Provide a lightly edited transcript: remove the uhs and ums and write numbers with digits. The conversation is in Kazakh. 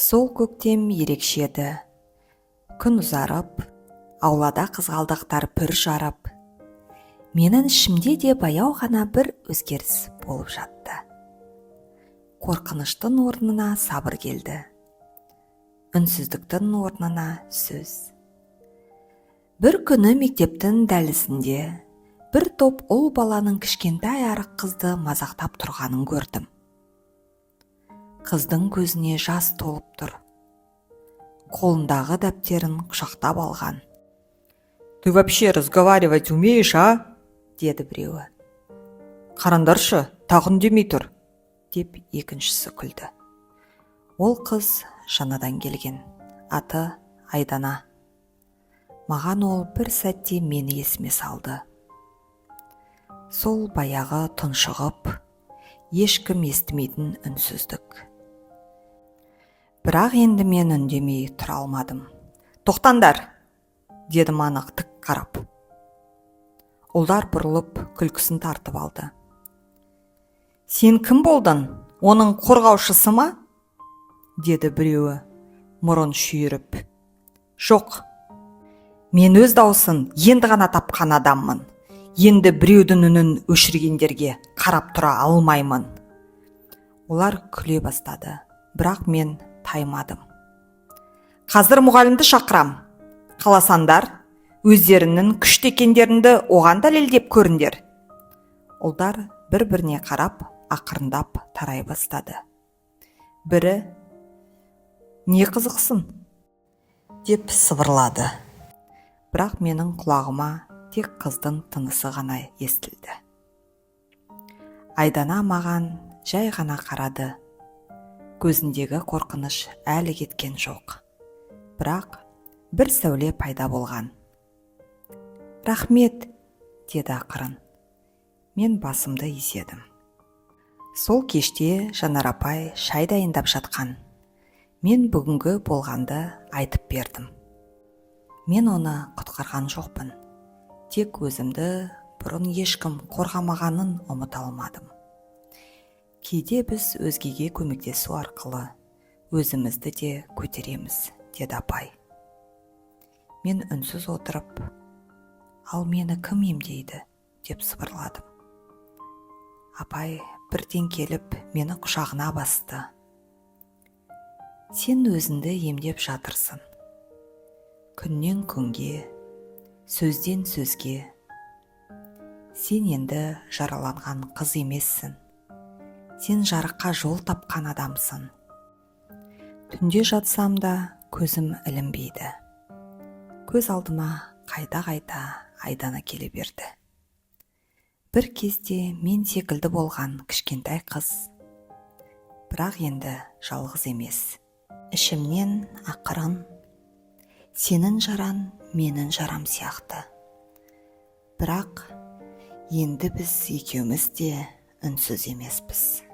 Сол көктем ерекше еді. Күн ұзарып, аулада қызғалдақтар бүр жарып, менің ішімде де баяу ғана бір өзгеріс болып жатты. Қорқыныштың орнына сабыр келді. Үнсіздіктің орнына сөз. Бір күні мектептің дәлізінде бір топ ұл баланың кішкентай арық қызды мазақтап тұрғанын көрдім. Қыздың көзіне жас толып тұр. Қолындағы дәптерін құшақтап алған. «Ты вообще разговаривать умеешь, а?» деді біреуі. «Қарандаршы, тағы үндемей тұр», деп екіншісі күлді. Ол қыз жаңадан келген. Аты Айдана. Маған ол бір сәтте мені есіме салды. Сол баяғы тұншығып, ешкім естімейтін үнсіздік. Бірақ енді мен үндемей тұра алмадым. «Тоқтаңдар!» дедім анық тік қарап. Ұлдар бұрылып күлкісін тартып алды. «Сен кім болдың? Оның қорғаушысы ма?» деді біреуі, мұрын шүйіріп. «Жоқ, мен өз дауысын енді ғана тапқан адаммын. Енді біреудің үнін өшіргендерге қарап тұра алмаймын». Олар күле бастады, бірақ мен таймадым. «Қазір мұғалімді шақырам. Қаласандар, өздерінің күшті екендеріңді оған дәлелдеп көріңдер». Ұлдар бір-біріне қарап, ақырындап тарай бастады. Бірі «Не қызықсын?» деп сыбырлады. Бірақ менің құлағыма тек қыздың тынысы ғана естілді. Айдана маған жай ғана қарады. Көзіндегі қорқыныш әлі кеткен жоқ. Бірақ бір сәуле пайда болған. «Рахмет», деді ақырын. Мен басымды изедім. Сол кеште Жанар апай шай дайындап жатқан. Мен бүгінгі болғанды айтып бердім. Мен оны құтқарған жоқпын. Тек өзімді бұрын ешкім қорғамағанын ұмыта алмадым. Кейде біз өзгеге көмектесу арқылы өзімізді де көтереміз, деді апай. Мен үнсіз отырып, «Ал мені кім емдейді?» деп сыбырладым. Апай бірден келіп мені құшағына басты. «Сен өзіңді емдеп жатырсың. Күннен күнге, сөзден сөзге. Сен енді жараланған қыз емессің. Сен жарыққа жол тапқан адамсың. Түнде жатсам да көзім ілінбейді. Көз алдыма қайта-қайта Айдана келе берді. Бір кезде мен секілді болған кішкентай қыз. Бірақ енді жалғыз емес. Ішімнен ақырын, сенің жаран менің жарам сияқты. Бірақ енді біз екеуміз де үнсіз емеспіз».